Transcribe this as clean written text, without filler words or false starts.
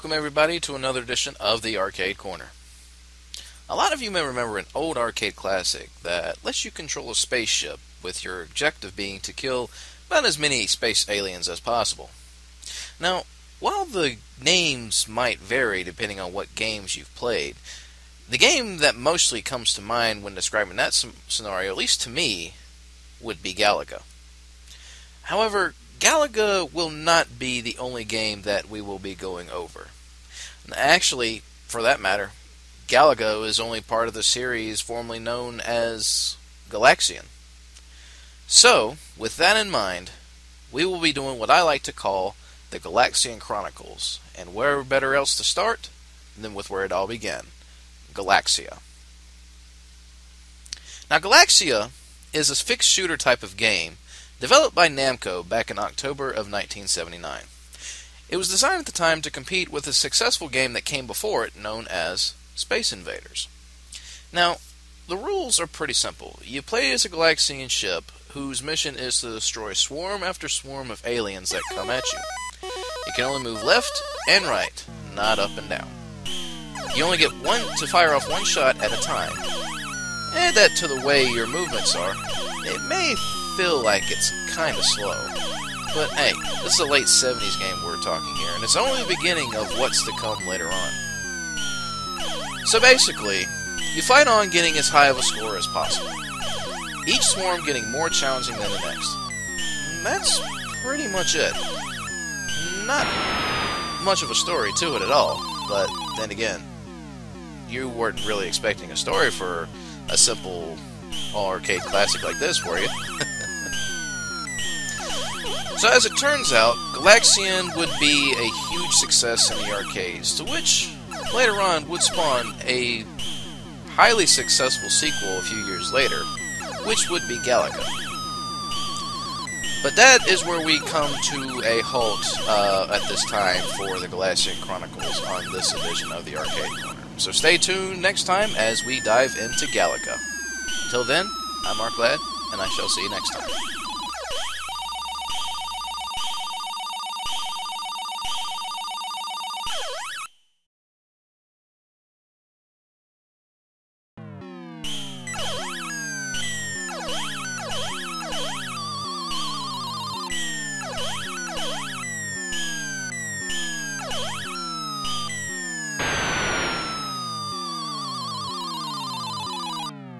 welcome everybody to another edition of the Arcade Corner. A lot of you may remember an old arcade classic that lets you control a spaceship with your objective being to kill about as many space aliens as possible. Now, while the names might vary depending on what games you've played, the game that mostly comes to mind when describing that scenario, at least to me, would be Galaga. However, Galaga will not be the only game that we will be going over. Actually, for that matter, Galaga is only part of the series formerly known as Galaxian. So, with that in mind, we will be doing what I like to call the Galaxian Chronicles, and where better else to start than with where it all began, Galaxia. Now, Galaxia is a fixed shooter type of game developed by Namco back in October of 1979. It was designed at the time to compete with a successful game that came before it known as Space Invaders. Now, the rules are pretty simple. You play as a Galaxian ship whose mission is to destroy swarm after swarm of aliens that come at you. You can only move left and right, not up and down. You only get to fire off one shot at a time. Add that to the way your movements are, it may feel like it's kinda slow. But hey, this is a late 70s game we're talking here, and it's only the beginning of what's to come later on. So basically, you fight on getting as high of a score as possible, each swarm getting more challenging than the next. And that's pretty much it. Not much of a story to it at all, but then again, you weren't really expecting a story for a simple all-arcade classic like this, were you? So as it turns out, Galaxian would be a huge success in the arcades, to which later on would spawn a highly successful sequel a few years later, which would be Galaga. But that is where we come to a halt at this time for the Galaxian Chronicles on this edition of the Arcade Corner. So stay tuned next time as we dive into Galaga. Until then, I'm Mark Ladd, and I shall see you next time.